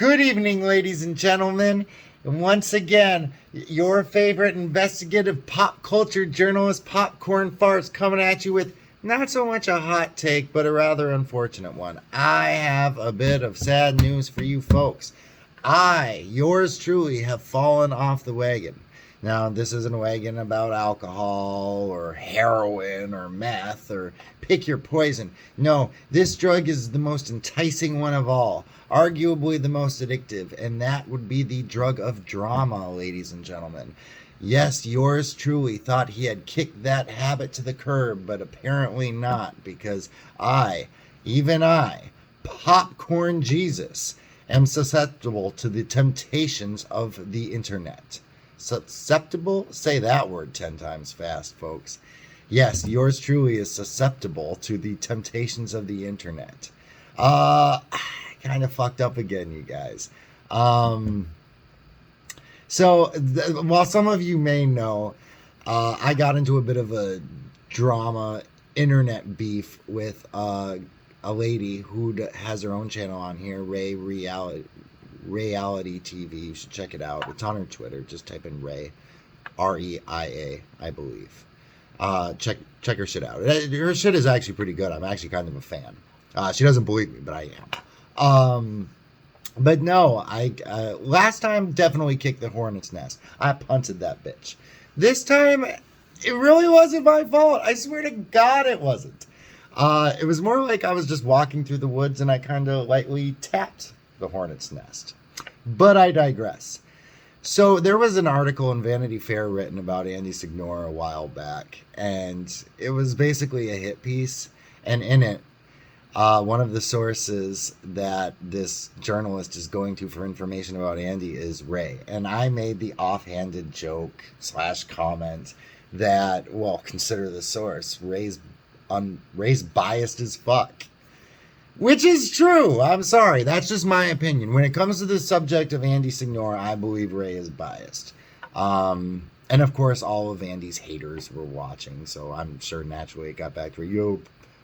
Good evening, ladies and gentlemen. And once again, your favorite investigative pop culture journalist, Popcorn Farts, coming at you with not so much a hot take, but a rather unfortunate one. I have a bit of sad news for you folks. I, yours truly, have fallen off the wagon. Now, this isn't a wagon about alcohol or heroin or meth or pick your poison. No, this drug is the most enticing one of all, arguably the most addictive, and that would be the drug of drama, ladies and gentlemen. Yes, yours truly thought he had kicked that habit to the curb, but apparently not, because even I, Popcorn Jesus, am susceptible to the temptations of the internet. Susceptible? Say that word 10 times fast, folks. Yes, yours truly is susceptible to the temptations of the internet. Kind of fucked up again, you guys. While some of you may know, I got into a bit of a drama internet beef with a lady who has her own channel on here, ReiReality TV. You should check it out. It's on her Twitter. Just type in Ray, R-E-I-A, I believe. Check her shit out. Her shit is actually pretty good. I'm actually kind of a fan. She doesn't believe me, but I am. But no, last time definitely kicked the hornet's nest. I punted that bitch. This time, it really wasn't my fault. I swear to God it wasn't. It was more like I was just walking through the woods and I kind of lightly tapped the hornet's nest. But I digress. So there was an article in Vanity Fair written about Andy Signore a while back, and it was basically a hit piece, and in it, one of the sources that this journalist is going to for information about Andy is Ray. And I made the offhanded joke / comment that, well, consider the source. Ray's biased as fuck. Which is true. I'm sorry. That's just my opinion. When it comes to the subject of Andy Signore, I believe Ray is biased. And of course, all of Andy's haters were watching, so I'm sure naturally it got back to her. Yo,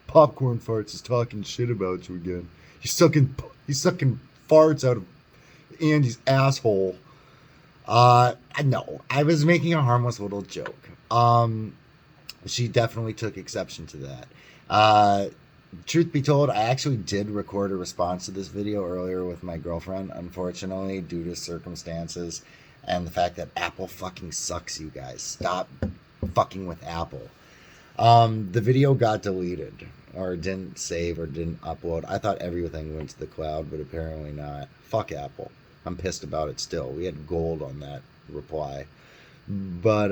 Popcorn Farts is talking shit about you again. He's sucking farts out of Andy's asshole. No, I was making a harmless little joke. She definitely took exception to that. Truth be told, I actually did record a response to this video earlier with my girlfriend. Unfortunately, due to circumstances and the fact that Apple fucking sucks, you guys. Stop fucking with Apple. The video got deleted, or didn't save, or didn't upload. I thought everything went to the cloud, but apparently not. Fuck Apple. I'm pissed about it still. We had gold on that reply. But,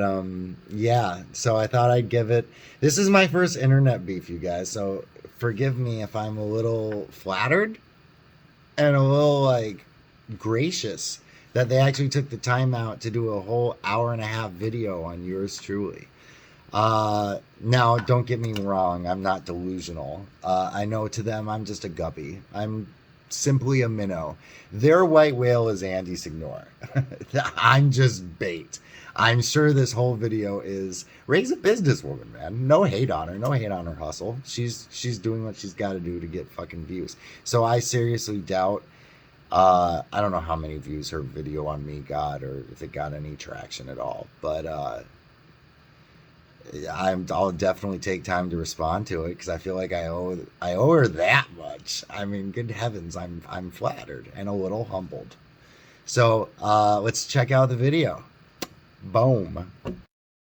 yeah, so I thought I'd give it... This is my first internet beef, you guys, so forgive me if I'm a little flattered and a little, gracious that they actually took the time out to do a whole hour-and-a-half video on yours truly. Now, don't get me wrong, I'm not delusional. I know to them I'm just a guppy. I'm simply a minnow. Their white whale is Andy Signore. I'm just bait. I'm sure this whole video is Ray's a businesswoman, man. No hate on her. No hate on her hustle. She's doing what she's got to do to get fucking views. So I seriously doubt. I don't know how many views her video on me got, or if it got any traction at all. But I'll definitely take time to respond to it because I feel like I owe her that much. I mean, good heavens, I'm flattered and a little humbled. So let's check out the video. Boom.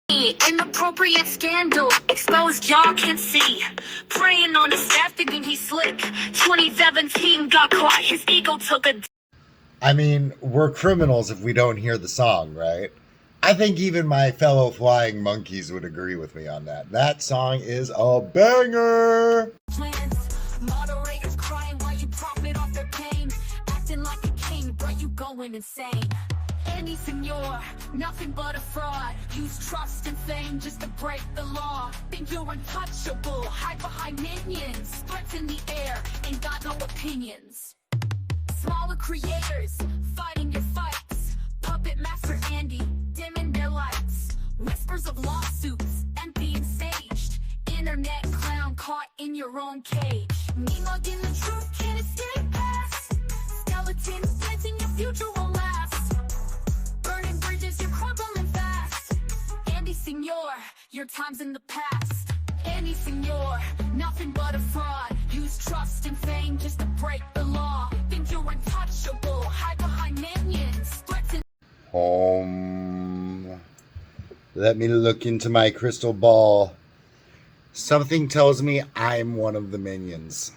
Inappropriate scandal exposed, y'all can see. Preying on the staff thinking he's slick. 2017 got caught, his ego took a... I mean, we're criminals if we don't hear the song, right? I think even my fellow flying monkeys would agree with me on that. That song is a banger! Moderators crying while you profit off their pain. Acting like a king, but you going insane. Andy Signore, nothing but a fraud. Use trust and fame just to break the law. Think you're untouchable, hide behind minions. Threats in the air, ain't got no opinions. Smaller creators, fighting your fights. Puppet master Andy, dimming their lights. Whispers of lawsuits, empty and staged. Internet clown caught in your own cage. Me mugging the truth, can't escape past. Skeletons better times in the past. Andy Signore, nothing but a fraud. Use trust and fame just to break the law. Think you're untouchable, hide behind minions. Let me look into my crystal ball. Something tells me I'm one of the minions.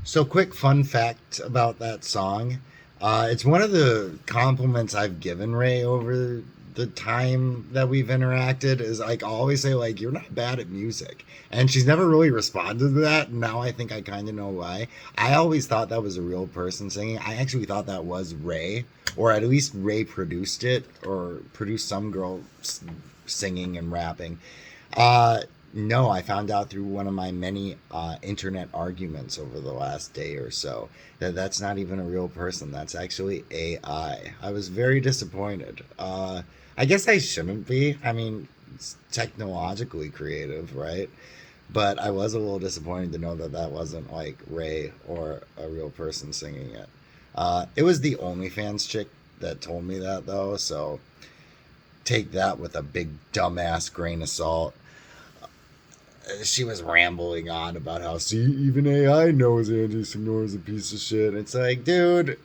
So, quick fun fact about that song. It's one of the compliments I've given Ray over the time that we've interacted. Is like I always say, like, you're not bad at music, and she's never really responded to that. Now I think I kind of know why. I always thought that was a real person singing. I actually thought that was Ray, or at least Ray produced it, or produced some girl singing and rapping. No, I found out through one of my many internet arguments over the last day or so that that's not even a real person. That's actually AI. I was very disappointed. I guess I shouldn't be. I mean, it's technologically creative, right? But I was a little disappointed to know that that wasn't like Ray or a real person singing it. It was the OnlyFans chick that told me that, though, so take that with a big dumbass grain of salt. She was rambling on about how, see, even AI knows Andy Signore is a piece of shit. It's like, dude,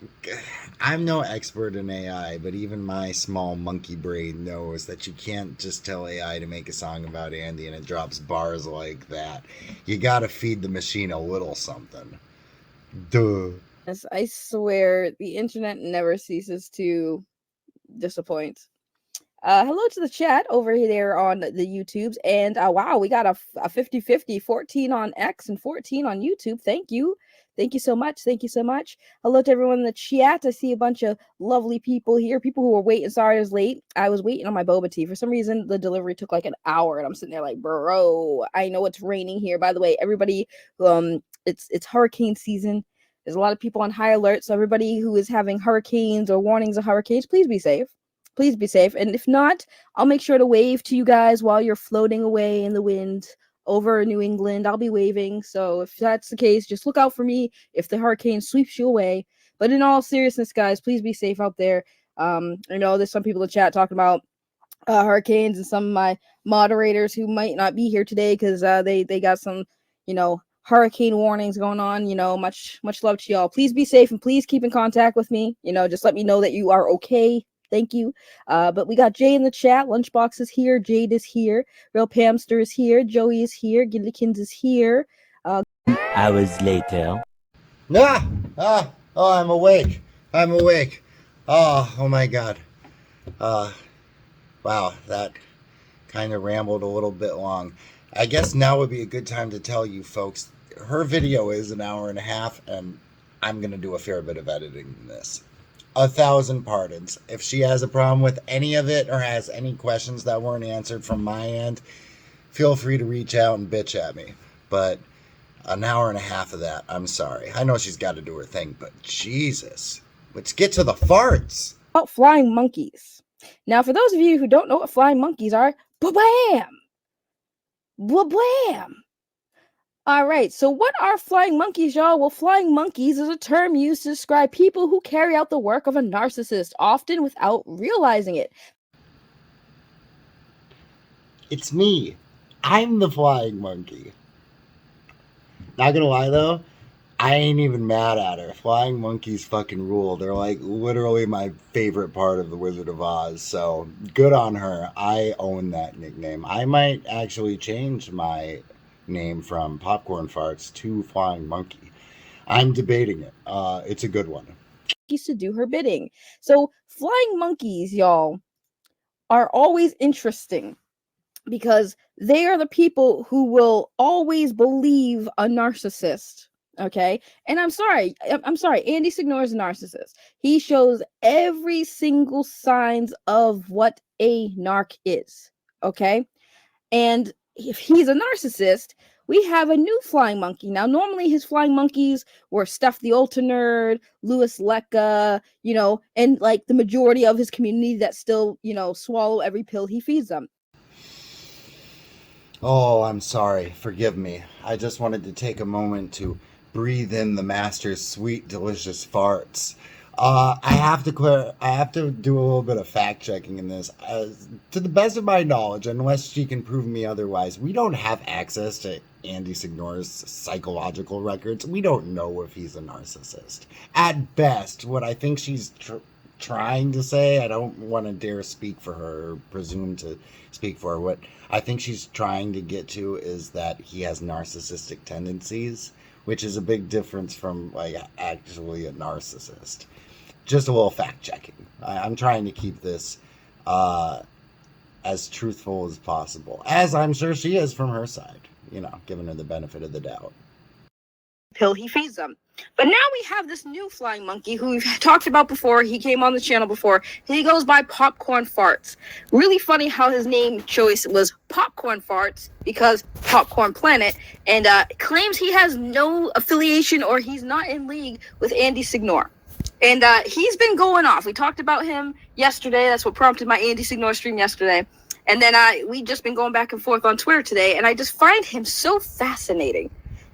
I'm no expert in AI, but even my small monkey brain knows that you can't just tell AI to make a song about Andy and it drops bars like that. You gotta feed the machine a little something. Duh. Yes, I swear the internet never ceases to disappoint. Hello to the chat over there on the YouTubes. And wow, we got a 50-50, 14 on X and 14 on YouTube. Thank you. Thank you so much. Thank you so much. Hello to everyone in the chat. I see a bunch of lovely people here. People who were waiting. Sorry I was late. I was waiting on my boba tea. For some reason, the delivery took like an hour. And I'm sitting there like, bro, I know it's raining here. By the way, everybody, it's hurricane season. There's a lot of people on high alert. So everybody who is having hurricanes or warnings of hurricanes, please be safe. Please be safe. And if not, I'll make sure to wave to you guys while you're floating away in the wind over New England. I'll be waving. So if that's the case, just look out for me if the hurricane sweeps you away. But in all seriousness, guys, please be safe out there. I know there's some people in the chat talking about hurricanes, and some of my moderators who might not be here today because they got some, hurricane warnings going on. Much love to y'all. Please be safe and please keep in contact with me. Just let me know that you are okay. Thank you. But we got Jay in the chat. Lunchbox is here. Jade is here. Real Pamster is here. Joey is here. Gillikins is here. Hours later. Oh, I'm awake. Oh my God. Wow, that kind of rambled a little bit long. I guess now would be a good time to tell you folks, her video is an hour and a half, and I'm going to do a fair bit of editing in this. 1,000 pardons. If she has a problem with any of it or has any questions that weren't answered from my end, feel free to reach out and bitch at me. But an hour and a half of that, I'm sorry. I know she's got to do her thing, but Jesus. Let's get to the farts. About flying monkeys. Now, for those of you who don't know what flying monkeys are, blam! Blam! All right, so what are flying monkeys, y'all? Well, flying monkeys is a term used to describe people who carry out the work of a narcissist, often without realizing it. It's me. I'm the flying monkey. Not gonna lie, though, I ain't even mad at her. Flying monkeys fucking rule. They're like literally my favorite part of The Wizard of Oz, so good on her. I own that nickname. I might actually change my name from Popcorn Farts to Flying Monkey. I'm debating it. It's a good one. Used to do her bidding. So flying monkeys, y'all, are always interesting because they are the people who will always believe a narcissist. Okay, and I'm sorry, Andy Signore is a narcissist. He shows every single signs of what a narc is. Okay, and if he's a narcissist, we have a new flying monkey. Now, normally his flying monkeys were Steph the Ultra Nerd, Louis Lecca, and like the majority of his community that still, swallow every pill he feeds them. Oh, I'm sorry. Forgive me. I just wanted to take a moment to breathe in the master's sweet, delicious farts. I have to do a little bit of fact checking in this. To the best of my knowledge, unless she can prove me otherwise, we don't have access to Andy Signore's psychological records. We don't know if he's a narcissist. At best, what I think she's trying to say, I don't want to dare speak for her or presume to speak for her. What I think she's trying to get to is that he has narcissistic tendencies, which is a big difference from like actually a narcissist. Just a little fact checking. I'm trying to keep this as truthful as possible, as I'm sure she is from her side, you know, giving her the benefit of the doubt. Pill he feeds them. But now we have this new flying monkey who we've talked about before. He came on the channel before. He goes by Popcorn Farts. Really funny how his name choice was Popcorn Farts because Popcorn Planet, and claims he has no affiliation or he's not in league with Andy Signore. And he's been going off. We talked about him yesterday. That's what prompted my Andy Signore stream yesterday. And then we just been going back and forth on Twitter today, and I just find him so fascinating.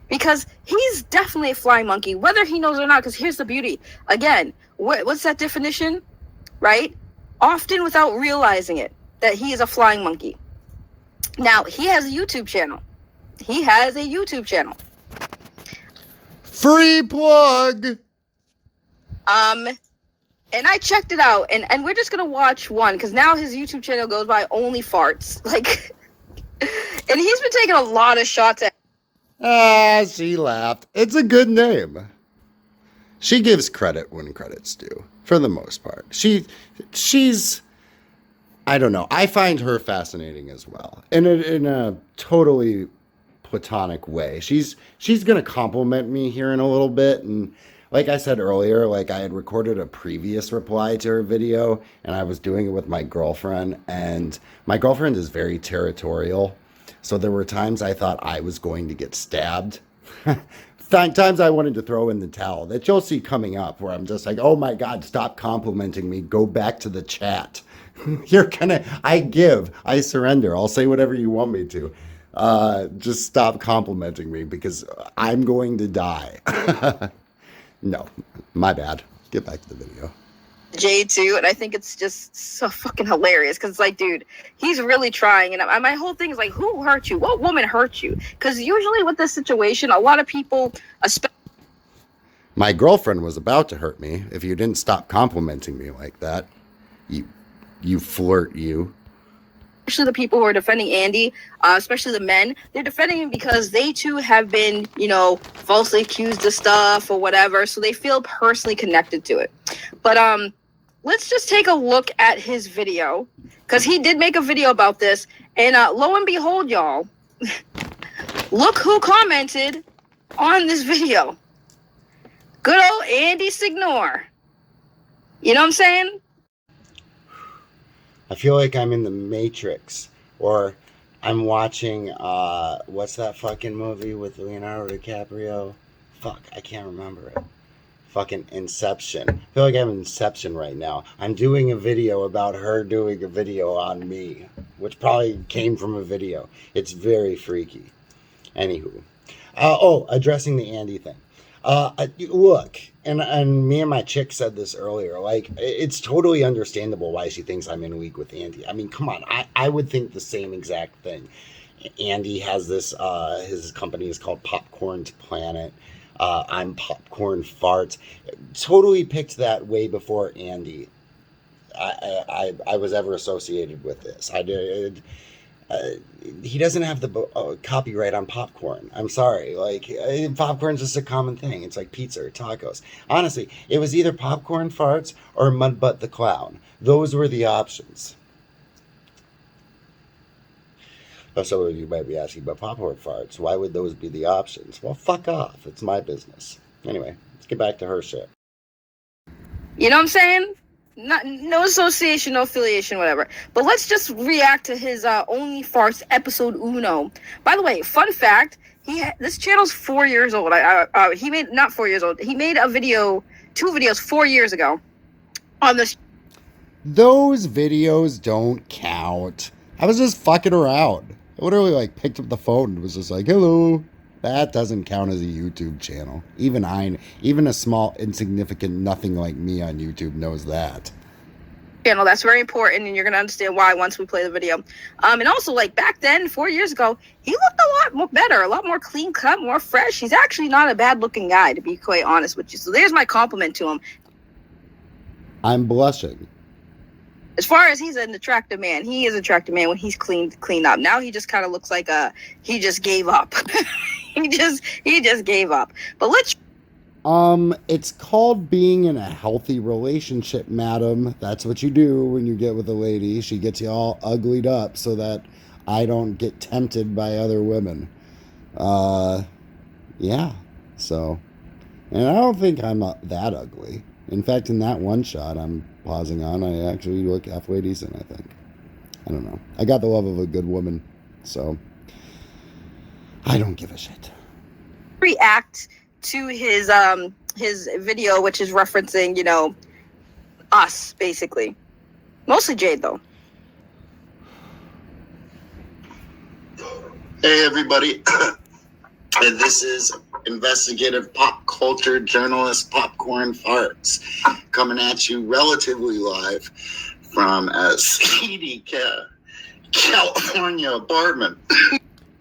Because he's definitely a flying monkey, whether he knows or not, because here's the beauty. Again, what's that definition, right? Often without realizing it, that he is a flying monkey. Now, he has a YouTube channel. Free plug! And I checked it out, and we're just going to watch one, because now his YouTube channel goes by Only Farts. Like, and he's been taking a lot of shots at. She laughed. It's a good name. She gives credit when credit's due, for the most part. She's, I don't know. I find her fascinating as well, in a totally platonic way. She's gonna compliment me here in a little bit, and like I said earlier, like I had recorded a previous reply to her video, and I was doing it with my girlfriend, and my girlfriend is very territorial. So there were times I thought I was going to get stabbed. Times I wanted to throw in the towel that you'll see coming up where I'm just like, oh my God, stop complimenting me. Go back to the chat. I surrender. I'll say whatever you want me to. Just stop complimenting me because I'm going to die. No, my bad. Get back to the video. J2, and I think it's just so fucking hilarious because it's like, dude, he's really trying, and my whole thing is like, who hurt you? What woman hurt you? Because usually with this situation, a lot of people, my girlfriend was about to hurt me if you didn't stop complimenting me like that. You flirt, you. Especially the people who are defending Andy, especially the men, they're defending him because they too have been, falsely accused of stuff or whatever, so they feel personally connected to it. But let's just take a look at his video, because he did make a video about this, and lo and behold, y'all, look who commented on this video. Good old Andy Signore. You know what I'm saying? I feel like I'm in the Matrix, or I'm watching, what's that fucking movie with Leonardo DiCaprio? Fuck, I can't remember it. Fucking Inception. I feel like I'm in Inception right now. I'm doing a video about her doing a video on me, which probably came from a video. It's very freaky. Anywho. Addressing the Andy thing. Look, and me and my chick said this earlier, like, it's totally understandable why she thinks I'm in league with Andy. I mean, come on, I would think the same exact thing. Andy has this, his company is called Popcorn's Planet. I'm Popcorn Farts. Totally picked that way before Andy. I was ever associated with this. I did. He doesn't have the copyright on popcorn. I'm sorry. Like, popcorn's just a common thing. It's like pizza or tacos. Honestly, it was either Popcorn Farts or Mudbutt the Clown. Those were the options. So you might be asking, but Popcorn Farts, why would those be the options? Well, fuck off. It's my business. Anyway, let's get back to her shit. You know what I'm saying? No association, no affiliation, whatever. But let's just react to his Only Farts episode uno. By the way, fun fact, this channel's 4 years old. He made, not 4 years old, he made a video, 2 videos 4 years ago on this. Those videos don't count. I was just fucking around. I literally, picked up the phone and was just like, hello. That doesn't count as a YouTube channel. Even a small, insignificant nothing like me on YouTube knows that. Channel, that's very important, and you're gonna understand why once we play the video. And also, like back then, 4 years ago, he looked a lot more better, a lot more clean cut, more fresh. He's actually not a bad looking guy, to be quite honest with you. So there's my compliment to him. I'm blushing. As far as he's an attractive man, he is an attractive man when he's cleaned up. Now he just kind of looks like he just gave up. he just gave up. But let's. It's called being in a healthy relationship, madam. That's what you do when you get with a lady. She gets you all uglied up so that I don't get tempted by other women. Yeah. So, and I don't think I'm that ugly. In fact, in that one shot I'm pausing on, I actually look halfway decent, I think. I don't know. I got the love of a good woman, so I don't give a shit. React to his video, which is referencing, you know, us, basically. Mostly Jade, though. Hey, everybody. And this is investigative pop culture journalist Popcorn Farts coming at you relatively live from a seedy California apartment.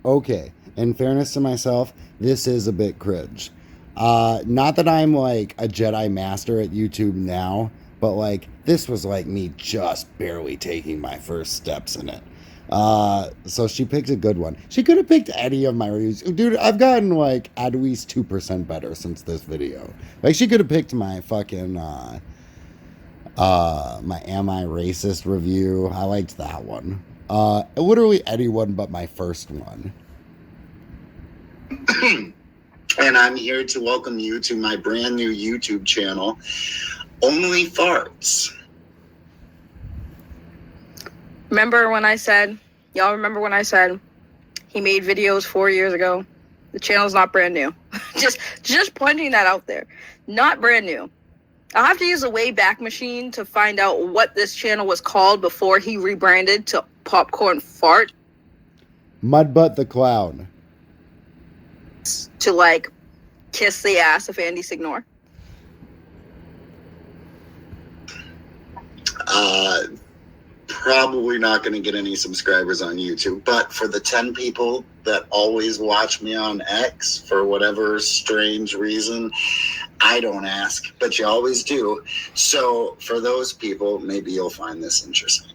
Okay, in fairness to myself, this is a bit cringe. Not that I'm like a Jedi Master at YouTube now, but like this was like me just barely taking my first steps in it. So she picked a good one. She could have picked any of my reviews. Dude, I've gotten like at least 2% better since this video. Like she could have picked my fucking my Am I Racist review. I liked that one. Literally anyone but my first one. And I'm here to welcome you to my brand new YouTube channel, Only Farts. Remember when I said, y'all remember when I said he made videos 4 years ago? The channel's not brand new. just pointing that out there. Not brand new. I'll have to use a Wayback Machine to find out what this channel was called before he rebranded to Popcorn Fart. Mudbutt the Clown. To like kiss the ass of Andy Signore. Probably not going to get any subscribers on YouTube, but for the 10 people that always watch me on X for whatever strange reason, I don't ask, but you always do. So for those people, maybe you'll find this interesting.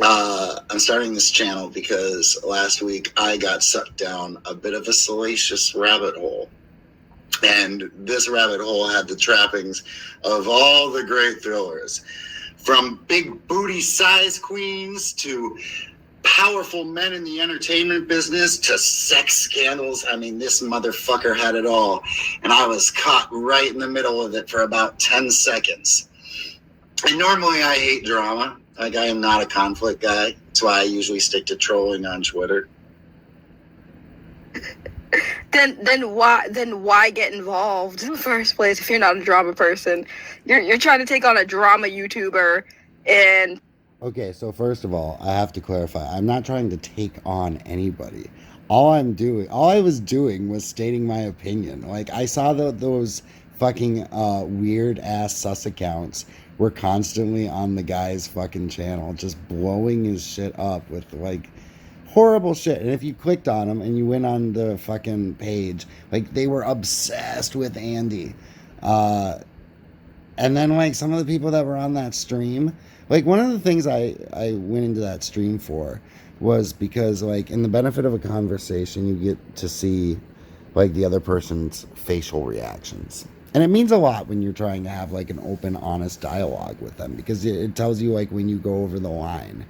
I'm starting this channel because last week I got sucked down a bit of a salacious rabbit hole. And this rabbit hole had the trappings of all the great thrillers. From big booty size queens to powerful men in the entertainment business to sex scandals. I mean, this motherfucker had it all. And I was caught right in the middle of it for about 10 seconds. And normally I hate drama. Like, I am not a conflict guy. That's why I usually stick to trolling on Twitter. Then why get involved in the first place if you're not a drama person? You're trying to take on a drama YouTuber and Okay, so first of all, I have to clarify. I'm not trying to take on anybody. All I was doing was stating my opinion. Like, I saw those fucking weird ass sus accounts were constantly on the guy's fucking channel, just blowing his shit up with like horrible shit. And if you clicked on them and you went on the fucking page, like they were obsessed with Andy. And then like some of the people that were on that stream, like one of the things I went into that stream for was because like in the benefit of a conversation, you get to see like the other person's facial reactions. And it means a lot when you're trying to have like an open, honest dialogue with them, because it tells you like when you go over the line.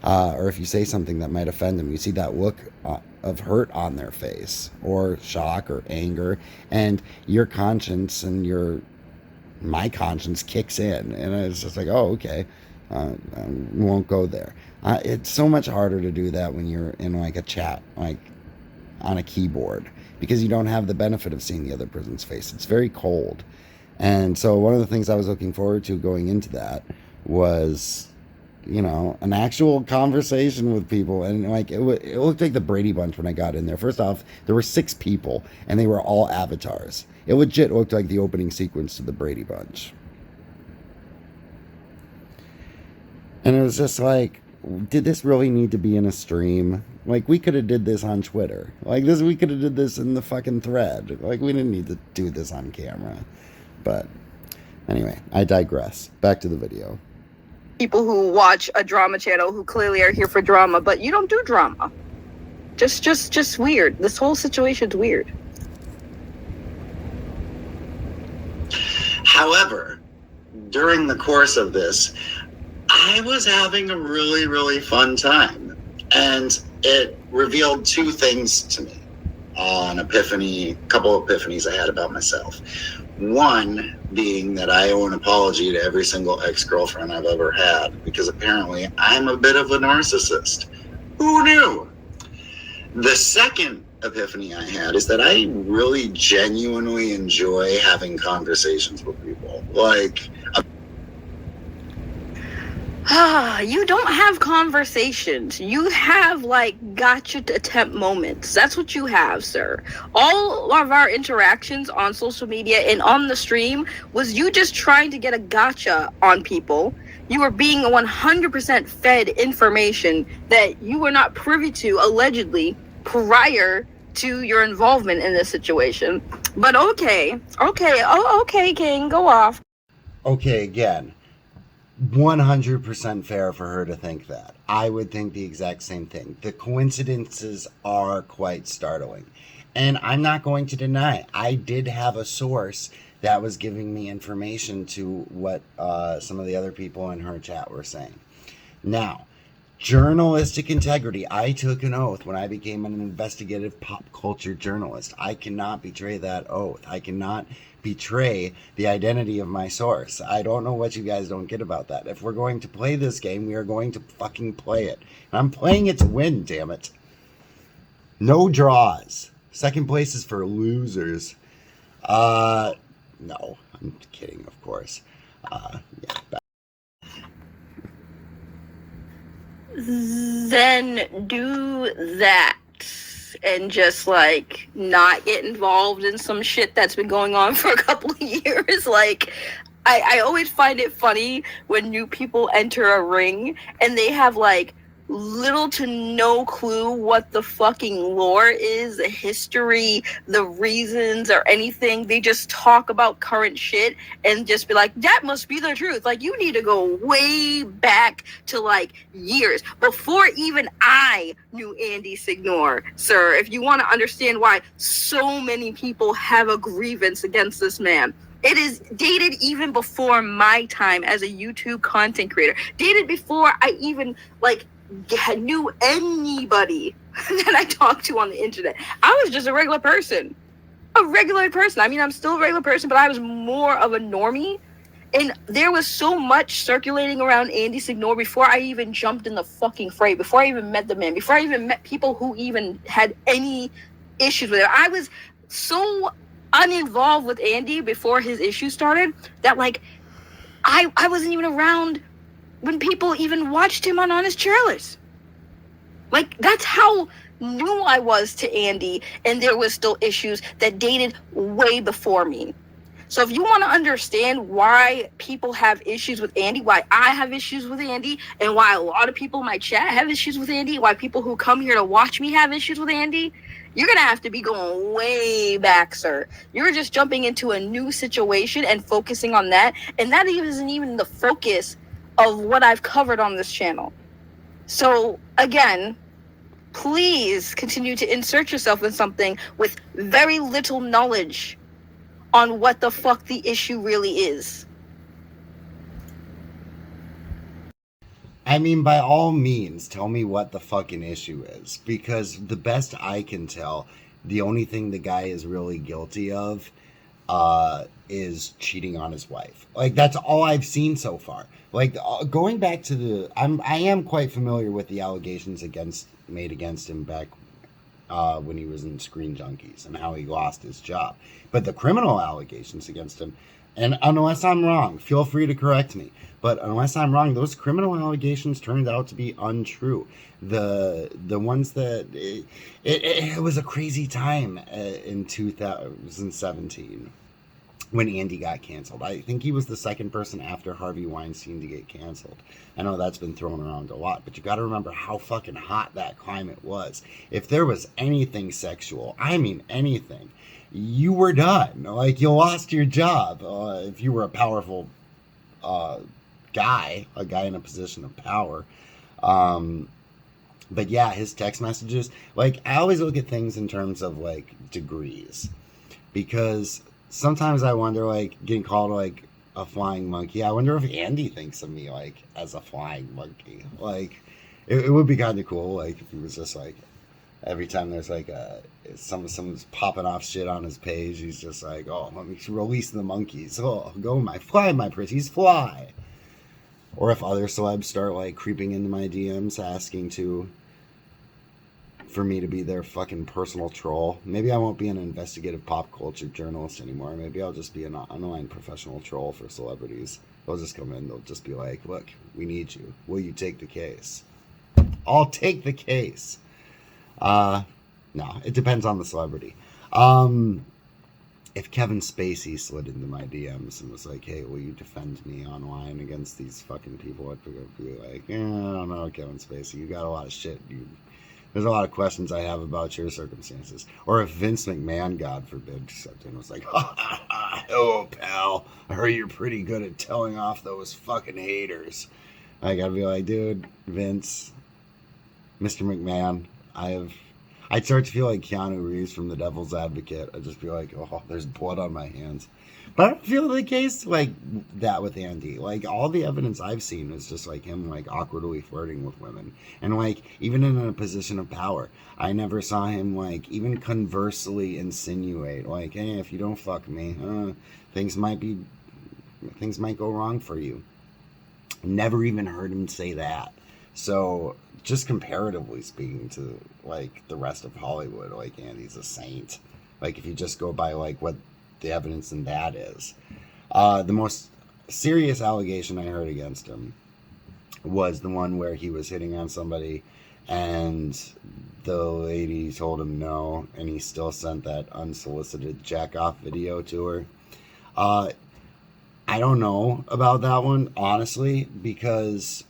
Or if you say something that might offend them, you see that look of hurt on their face, or shock or anger, and your conscience and my conscience kicks in, and it's just like, oh, okay, we won't go there. It's so much harder to do that when you're in like a chat, like on a keyboard, because you don't have the benefit of seeing the other person's face. It's very cold. And so one of the things I was looking forward to going into that was an actual conversation with people. And like it looked like the Brady Bunch when I got in there. First off, there were 6 people, and they were all avatars. It legit looked like the opening sequence to the Brady Bunch. And it was just like, did this really need to be in a stream? Like, we could have did this on Twitter. Like, we could have did this in the fucking thread. Like, we didn't need to do this on camera. But anyway, I digress. Back to the video. People who watch a drama channel who clearly are here for drama, but you don't do drama. Just weird. This whole situation's weird. However, during the course of this, I was having a really, really fun time. And it revealed 2 things to me. An epiphany, a couple of epiphanies I had about myself. One being that I owe an apology to every single ex-girlfriend I've ever had, because apparently I'm a bit of a narcissist. Who knew? The second epiphany I had is that I really genuinely enjoy having conversations with people. Like, you don't have conversations. You have like gotcha attempt moments. That's what you have, sir. All of our interactions on social media and on the stream was you just trying to get a gotcha on people. You were being 100% fed information that you were not privy to, allegedly, prior to your involvement in this situation. But okay, King, go off. Okay, again, 100% fair for her to think that. I would think the exact same thing. The coincidences are quite startling. And I'm not going to deny, I did have a source that was giving me information to what some of the other people in her chat were saying. Now, journalistic integrity. I took an oath when I became an investigative pop culture journalist. I cannot betray that oath. I cannot betray the identity of my source. I don't know what you guys don't get about that. If we're going to play this game, we are going to fucking play it. And I'm playing it to win, damn it. No draws. Second place is for losers. No, I'm kidding, of course. Yeah. Then do that and just like not get involved in some shit that's been going on for a couple of years. Like, I always find it funny when new people enter a ring and they have like little to no clue what the fucking lore is, the history, the reasons, or anything. They just talk about current shit and just be like, that must be the truth. Like, you need to go way back to like years before even I knew Andy Signore, sir, if you want to understand why so many people have a grievance against this man. It is dated even before my time as a YouTube content creator. Dated before I even like knew anybody that I talked to on the internet. I was just a regular person. I mean, I'm still a regular person, but I was more of a normie. And there was so much circulating around Andy Signore before I even jumped in the fucking fray, before I even met the man, before I even met people who even had any issues with it. I was so uninvolved with Andy before his issues started that like I wasn't even around when people even watched him on Honest Trailers. Like, that's how new I was to Andy, and there was still issues that dated way before me. So if you want to understand why people have issues with Andy, why I have issues with Andy, and why a lot of people in my chat have issues with Andy, why people who come here to watch me have issues with Andy, you're going to have to be going way back, sir. You're just jumping into a new situation and focusing on that, and that isn't even the focus of what I've covered on this channel. So again, please continue to insert yourself in something with very little knowledge on what the fuck the issue really is. I mean, by all means, tell me what the fucking issue is. Because the best I can tell, the only thing the guy is really guilty of is cheating on his wife. Like, that's all I've seen so far. Like, going back to I am quite familiar with the allegations made against him back when he was in Screen Junkies and how he lost his job. But the criminal allegations against him, And unless I'm wrong, feel free to correct me. But unless I'm wrong, those criminal allegations turned out to be untrue. The ones that it was a crazy time in 2017 when Andy got canceled. I think he was the second person after Harvey Weinstein to get canceled. I know that's been thrown around a lot, but you got to remember how fucking hot that climate was. If there was anything sexual, I mean anything, you were done. Like, you lost your job if you were a powerful guy, a guy in a position of power. But yeah, his text messages, like, I always look at things in terms of like degrees, because sometimes I wonder, like, getting called like a flying monkey, I wonder if Andy thinks of me like as a flying monkey. Like, it would be kind of cool, like, if he was just like, every time there's like someone's popping off shit on his page, he's just like, oh, let me release the monkeys. Oh, go fly, my pretties, fly. Or if other celebs start like creeping into my DMs asking for me to be their fucking personal troll. Maybe I won't be an investigative pop culture journalist anymore. Maybe I'll just be an online professional troll for celebrities. They'll just come in, they'll just be like, look, we need you. Will you take the case? I'll take the case. No, it depends on the celebrity. If Kevin Spacey slid into my DMs and was like, hey, will you defend me online against these fucking people, I'd be like, I don't know, Kevin Spacey, you got a lot of shit. There's a lot of questions I have about your circumstances. Or if Vince McMahon, God forbid, stepped in and was like, hello, pal, I heard you're pretty good at telling off those fucking haters. I gotta be like, dude, Vince, Mr. McMahon, I'd start to feel like Keanu Reeves from The Devil's Advocate. I'd just be like, oh, there's blood on my hands. But I don't feel the case like that with Andy. Like, all the evidence I've seen is just like him like awkwardly flirting with women. And like, even in a position of power, I never saw him like even conversely insinuate like, hey, if you don't fuck me, things might go wrong for you. Never even heard him say that. So just comparatively speaking to like the rest of Hollywood, like, Andy's a saint. Like, if you just go by like what the evidence in that is. The most serious allegation I heard against him was the one where he was hitting on somebody and the lady told him no, and he still sent that unsolicited jack-off video to her. I don't know about that one, honestly, because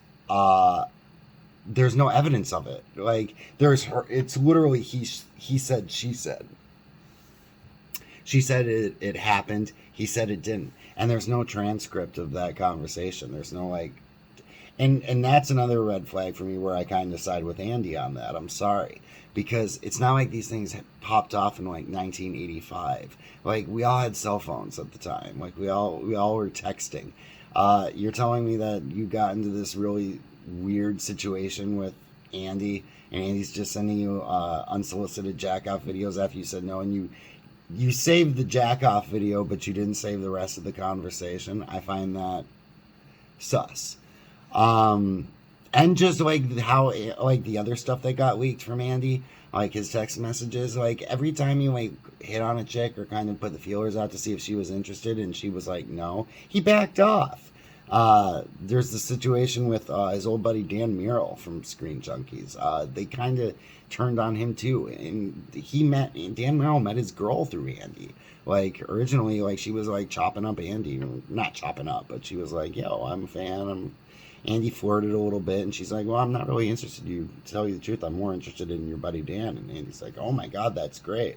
there's no evidence of it. Like, it's literally he said, she said. She said it happened. He said it didn't. And there's no transcript of that conversation. There's no like, and that's another red flag for me where I kind of side with Andy on that. I'm sorry, because it's not like these things popped off in like 1985. Like, we all had cell phones at the time. Like, we all were texting. You're telling me that you got into this really weird situation with Andy, and Andy's just sending you unsolicited jack-off videos after you said no, and you saved the jack-off video, but you didn't save the rest of the conversation. I find that sus. And just like how, like, the other stuff that got leaked from Andy, like his text messages, like, every time you like hit on a chick or kind of put the feelers out to see if she was interested and she was like no, he backed off. There's the situation with his old buddy Dan Murrell from Screen Junkies. They kind of turned on him too, and Dan Murrell met his girl through Andy. Like, originally, like, she was like chopping up Andy, not chopping up, but she was like, yo, I'm a fan. Andy flirted a little bit, and she's like, well, I'm not really interested in you, to tell you the truth. I'm more interested in your buddy Dan. And Andy's like, oh my God, that's great.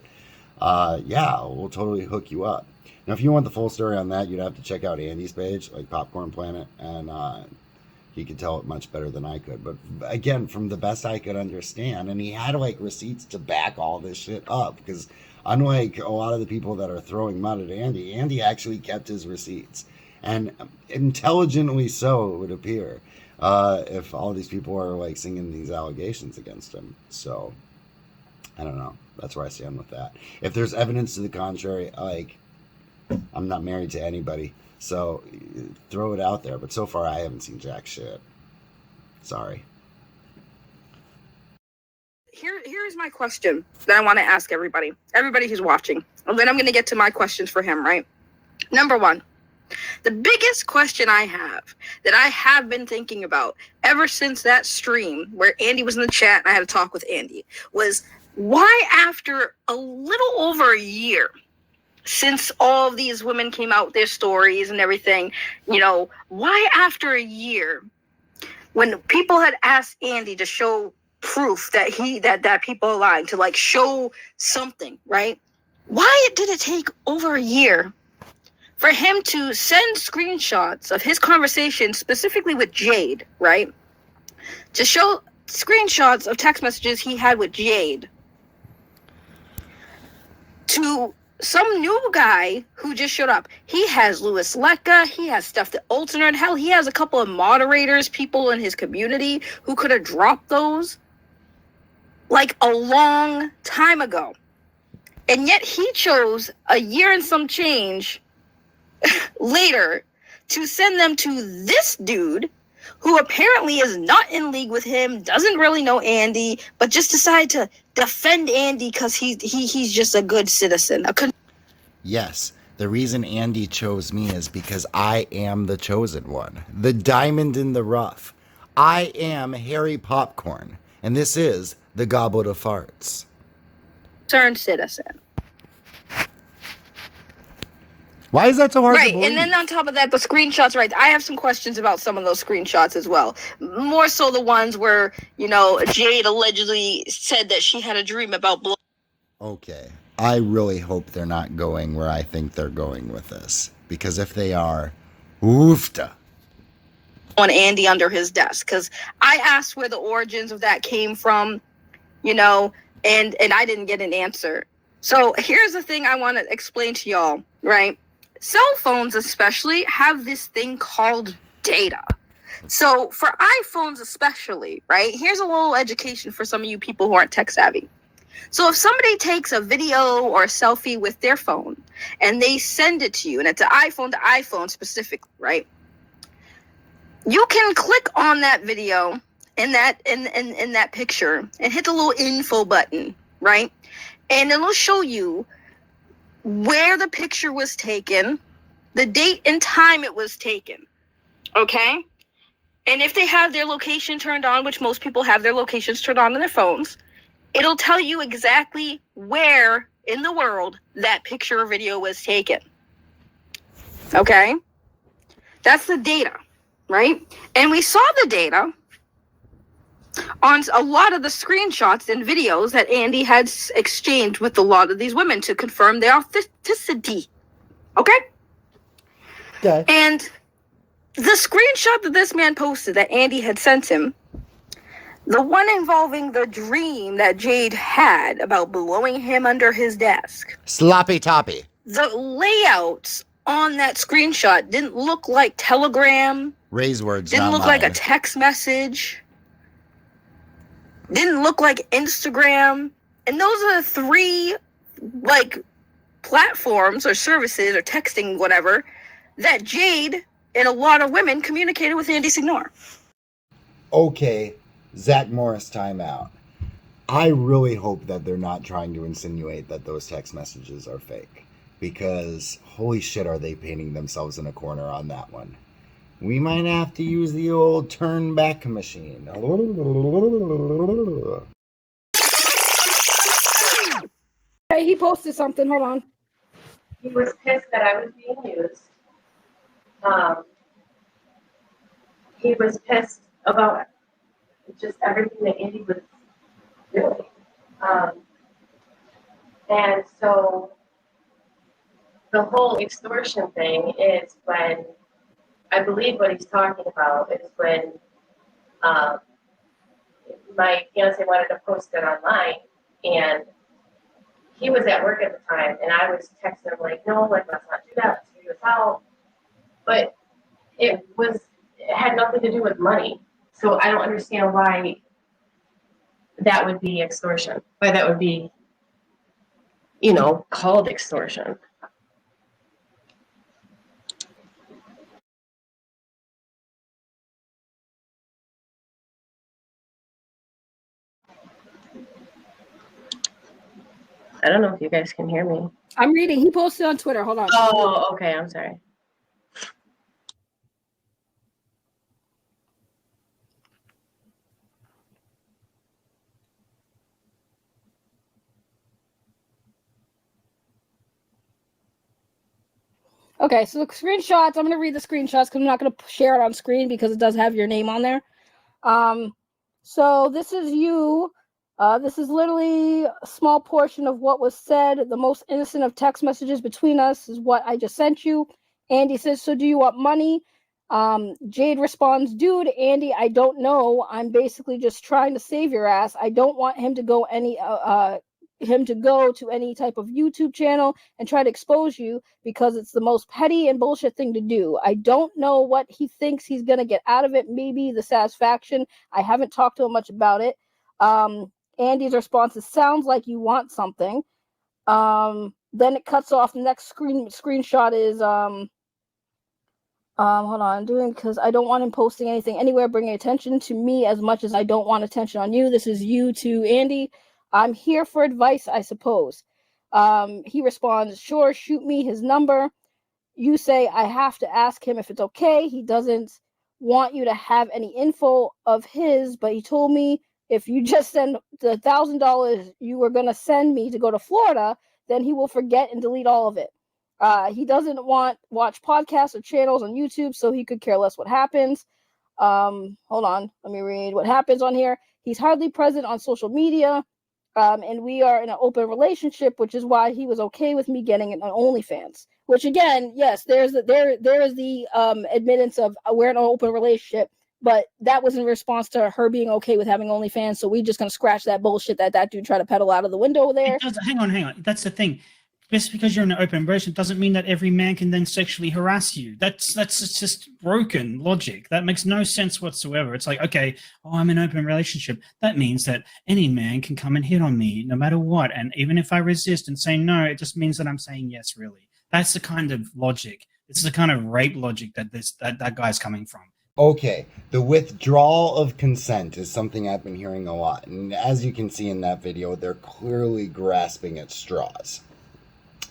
Yeah, we'll totally hook you up. Now, if you want the full story on that, you'd have to check out Andy's page, like Popcorn Planet, and he could tell it much better than I could. But again, from the best I could understand, and he had like receipts to back all this shit up, because unlike a lot of the people that are throwing mud at Andy, Andy actually kept his receipts, and intelligently so, it would appear, if all these people are like singing these allegations against him. So I don't know. That's where I stand with that. If there's evidence to the contrary, like, I'm not married to anybody, so throw it out there. But so far, I haven't seen jack shit. Sorry. Here's my question that I want to ask everybody who's watching. And then I'm going to get to my questions for him, right? Number one, The biggest question I have that I have been thinking about ever since that stream where Andy was in the chat and I had a talk with Andy was why after a little over a year since all of these women came out with their stories and everything, you know, why after a year when people had asked Andy to show proof that that people are lying, to like show something, right? Why did it take over a year for him to send screenshots of his conversation specifically with Jade, right? To show screenshots of text messages he had with Jade to some new guy who just showed up. He has Louis Lecca, he has stuff that Alternate, hell, he has a couple of moderators, people in his community who could have dropped those like a long time ago. And yet he chose a year and some change later to send them to this dude who apparently is not in league with him, doesn't really know Andy, but just decided to defend Andy because he's just a good citizen. Yes, the reason Andy chose me is because I am the chosen one, the diamond in the rough. I am Harry Popcorn, and this is the Goblet of Farts. Concerned citizen. Why is that so hard to Right, believe? and then on top of that, the screenshots, right, I have some questions about some of those screenshots as well. More so the ones where, you know, Jade allegedly said that she had a dream about blood. Okay, I really hope they're not going where I think they're going with this. Because if they are, oofta. On Andy under his desk. Because I asked where the origins of that came from, you know, and I didn't get an answer. So here's the thing I want to explain to y'all, right? Cell phones especially have this thing called data. So for iPhones especially, right? Here's a little education for some of you people who aren't tech savvy. So if somebody takes a video or a selfie with their phone and they send it to you, and it's an iPhone to iPhone specifically, right? You can click on that video in that picture and hit the little info button, right? And it'll show you where the picture was taken, the date and time it was taken, okay? And if they have their location turned on, which most people have their locations turned on their phones, it'll tell you exactly where in the world that picture or video was taken, okay? That's the data, right? And we saw the data on a lot of the screenshots and videos that Andy had exchanged with a lot of these women to confirm their authenticity. Okay? Okay. And the screenshot that this man posted that Andy had sent him, the one involving the dream that Jade had about blowing him under his desk. Sloppy toppy. The layouts on that screenshot didn't look like Telegram. Ray's words, Didn't not look mine. like a text message. Didn't look like Instagram. And those are the three, like, platforms or services or texting, whatever, that Jade and a lot of women communicated with Andy Signore. Okay, Zach Morris timeout. I really hope that they're not trying to insinuate that those text messages are fake. Because, holy shit, are they painting themselves in a corner on that one. We might have to use the old turn back machine. Hey, he posted something. Hold on. He was pissed that I was being used. He was pissed about just everything that Andy was doing. And so the whole extortion thing is when, I believe what he's talking about is when my fiance wanted to post it online, and he was at work at the time, and I was texting him like, no, like, let's not do that, let's figure this out. But it had nothing to do with money. So I don't understand why that would be extortion. Why that would be, called extortion. I don't know if you guys can hear me. I'm reading. He posted on Twitter. Hold on. Oh, okay. I'm sorry. Okay, so the screenshots, I'm going to read the screenshots because I'm not going to share it on screen because it does have your name on there. So this is you. This is literally a small portion of what was said. The most innocent of text messages between us is what I just sent you. Andy says, so do you want money? Jade responds, dude, Andy, I don't know. I'm basically just trying to save your ass. I don't want him to go to any type of YouTube channel and try to expose you because it's the most petty and bullshit thing to do. I don't know what he thinks he's going to get out of it. Maybe the satisfaction. I haven't talked to him much about it. Andy's response is, sounds like you want something. Then it cuts off. The next screenshot is, hold on, I'm doing because I don't want him posting anything anywhere, bringing attention to me as much as I don't want attention on you. This is you to Andy. I'm here for advice, I suppose. He responds, sure, shoot me his number. You say, I have to ask him if it's okay. He doesn't want you to have any info of his, but he told me if you just send the $1,000 you were going to send me to go to Florida, then he will forget and delete all of it. He doesn't watch podcasts or channels on YouTube, so he could care less what happens. Hold on, let me read what happens on here. He's hardly present on social media. And we are in an open relationship, which is why he was okay with me getting an OnlyFans. Which again, yes, there is the admittance of we're in an open relationship, but that was in response to her being okay with having OnlyFans. So we're just gonna scratch that bullshit that dude tried to peddle out of the window there. Hang on. That's the thing. Just because you're in an open relationship doesn't mean that every man can then sexually harass you. That's just broken logic. That makes no sense whatsoever. It's like, okay, I'm in an open relationship. That means that any man can come and hit on me no matter what. And even if I resist and say no, it just means that I'm saying yes, really. That's the kind of logic. It's the kind of rape logic that guy's coming from. Okay, the withdrawal of consent is something I've been hearing a lot. And as you can see in that video, they're clearly grasping at straws.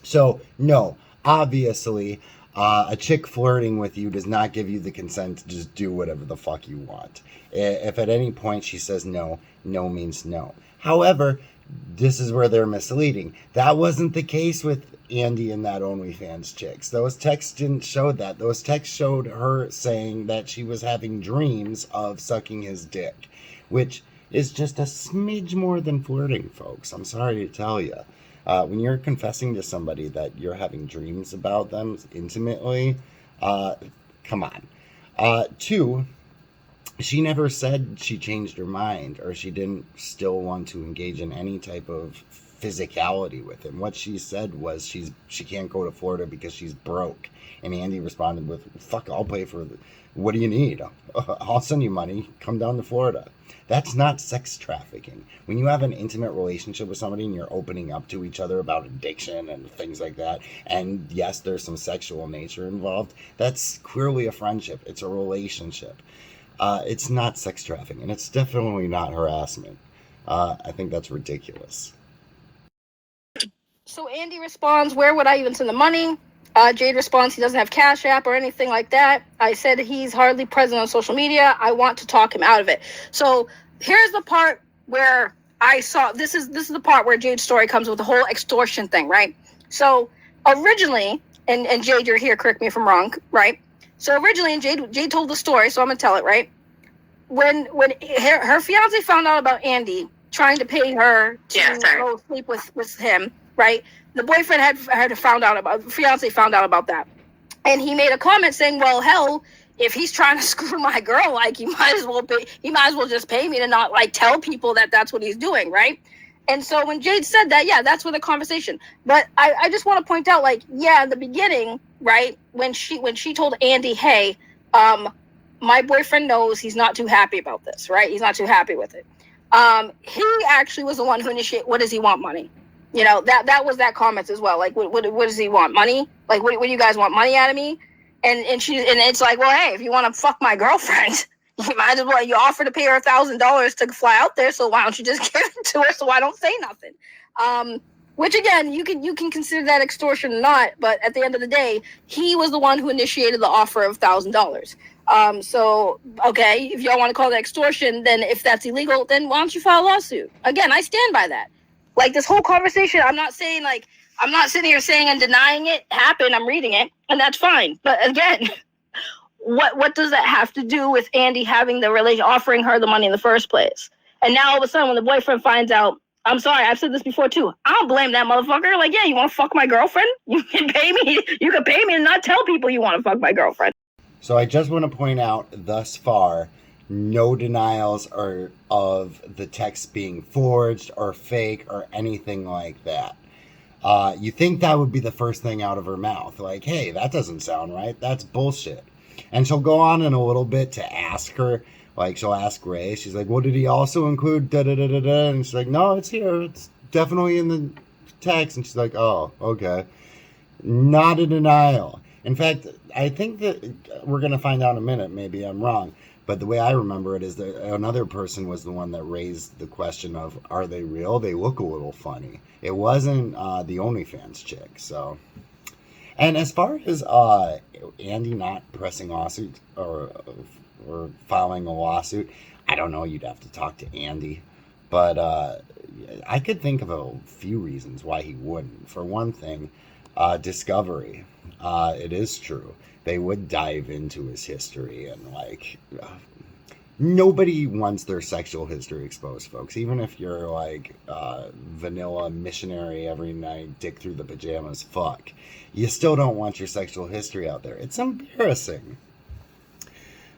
So, no, obviously, a chick flirting with you does not give you the consent to just do whatever the fuck you want. If at any point she says no, no means no. However, this is where they're misleading. That wasn't the case with Andy and that OnlyFans chicks. Those texts didn't show that. Those texts showed her saying that she was having dreams of sucking his dick, which is just a smidge more than flirting, folks. I'm sorry to tell you. When you're confessing to somebody that you're having dreams about them intimately, come on. 2, she never said she changed her mind or she didn't still want to engage in any type of physicality with him. What she said was she can't go to Florida because she's broke. And Andy responded with, fuck, I'll pay for it. What do you need? I'll send you money. Come down to Florida. That's not sex trafficking. When you have an intimate relationship with somebody and you're opening up to each other about addiction and things like that, and yes, there's some sexual nature involved, that's clearly a friendship. It's a relationship. It's not sex trafficking, and it's definitely not harassment. I think that's ridiculous. So Andy responds, where would I even send the money? Jade responds, he doesn't have Cash App or anything like that. I said he's hardly present on social media. I want to talk him out of it. So here's the part where I saw, this is the part where Jade's story comes with the whole extortion thing, right? So originally, and Jade, you're here, correct me if I'm wrong, right? So originally, and Jade told the story, so I'm going to tell it, right? When her fiance found out about Andy trying to pay her to go sleep with him, right? The boyfriend had found out about, fiance found out about that. And he made a comment saying, well, hell, if he's trying to screw my girl, like, he might as well just pay me to not, like, tell people that that's what he's doing, right? And so when Jade said that, yeah, that's where the conversation. But I just want to point out, like, yeah, in the beginning, right, when she told Andy, hey, my boyfriend knows he's not too happy about this, right? He's not too happy with it. He actually was the one who initiated, what does he want, money? You know, that was that comment as well. Like, what does he want? Money? Like, what do you guys want? Money out of me? And it's like, well, hey, if you want to fuck my girlfriend, you might as well. You offer to pay her $1,000 to fly out there, so why don't you just give it to her? So I don't say nothing. Which again, you can consider that extortion or not, but at the end of the day, he was the one who initiated the offer of $1,000. So okay, if y'all want to call that extortion, then if that's illegal, then why don't you file a lawsuit? Again, I stand by that. Like, this whole conversation, I'm not saying, like, I'm not sitting here saying and denying it happened. I'm reading it, and that's fine. But again, what does that have to do with Andy having the relation, offering her the money in the first place? And now all of a sudden, when the boyfriend finds out, I'm sorry, I've said this before too. I don't blame that motherfucker. Like, yeah, you want to fuck my girlfriend? You can pay me. You can pay me and not tell people you want to fuck my girlfriend. So I just want to point out, thus far, no denials are of the text being forged or fake or anything like that. You think that would be the first thing out of her mouth. Like, hey, that doesn't sound right. That's bullshit. And she'll go on in a little bit to ask her. Like, she'll ask Ray. She's like, well, did he also include da-da-da-da-da? And she's like, no, it's here. It's definitely in the text. And she's like, oh, okay. Not a denial. In fact, I think that we're going to find out in a minute. Maybe I'm wrong. But the way I remember it is that another person was the one that raised the question of, are they real? They look a little funny. It wasn't the OnlyFans chick. So, and as far as Andy not pressing lawsuit or filing a lawsuit, I don't know. You'd have to talk to Andy. But I could think of a few reasons why he wouldn't. For one thing, discovery. It is true. They would dive into his history and like nobody wants their sexual history exposed, folks. Even if you're like vanilla missionary every night, dick through the pajamas, fuck. You still don't want your sexual history out there. It's embarrassing.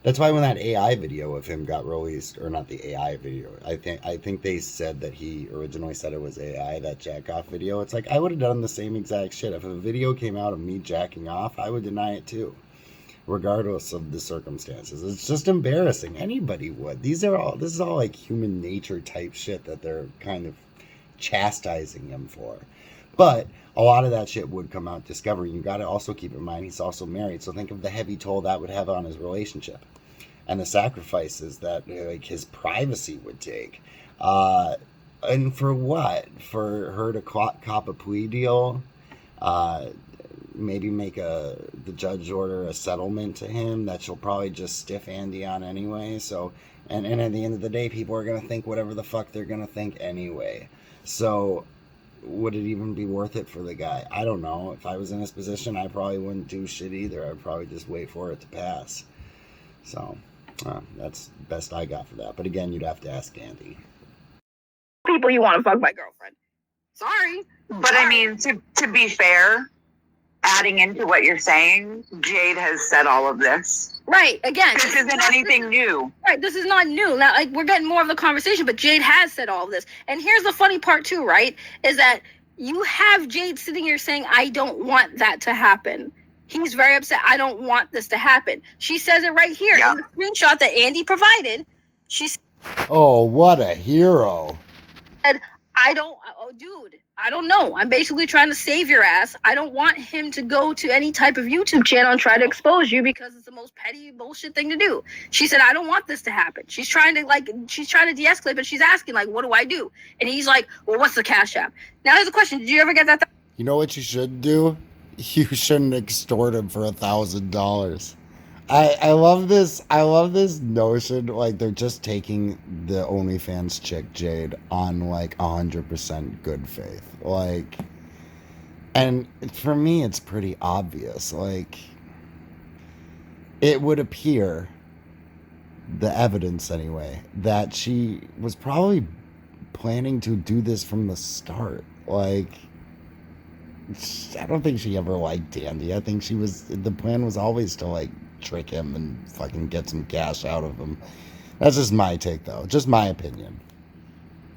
That's why when that AI video of him got released, or not the AI video, I think they said that he originally said it was AI, that jack off video. It's like, I would have done the same exact shit. If a video came out of me jacking off, I would deny it too, regardless of the circumstances. It's just embarrassing. Anybody would. This is all like human nature type shit that they're kind of chastising him for. But a lot of that shit would come out discovery. You got to also keep in mind he's also married. So think of the heavy toll that would have on his relationship and the sacrifices that like his privacy would take. And for what? For her to cop a plea deal? Maybe make the judge order a settlement to him that she'll probably just stiff Andy on anyway. So, and at the end of the day, people are going to think whatever the fuck they're going to think anyway. So would it even be worth it for the guy? I don't know. If I was in his position, I probably wouldn't do shit either. I'd probably just wait for it to pass. So that's the best I got for that. But again, you'd have to ask Andy. People you want to fuck my girlfriend. Sorry. But I mean, to be fair, adding into what you're saying, Jade has said all of this. Right. Again, This isn't anything new. Right. This is not new. Now, like, we're getting more of the conversation, but Jade has said all of this. And here's the funny part too, right? Is that you have Jade sitting here saying, I don't want that to happen. He's very upset. I don't want this to happen. She says it right here in the screenshot that Andy provided. She said, oh, what a hero. Dude, I don't know. I'm basically trying to save your ass. I don't want him to go to any type of YouTube channel and try to expose you because it's the most petty bullshit thing to do. She said, I don't want this to happen. She's trying to de-escalate, but she's asking, like, what do I do? And he's like, well, what's the Cash App? Now, here's a question. Did you ever get that? You know what you should do? You shouldn't extort him for $1,000. I love this. I love this notion. Like, they're just taking the OnlyFans chick Jade on like 100% good faith. Like, and for me, it's pretty obvious. Like, it would appear, the evidence anyway, that she was probably planning to do this from the start. Like, I don't think she ever liked Andy. I think the plan was always to like trick him and fucking get some cash out of him. That's just my take, though. Just my opinion.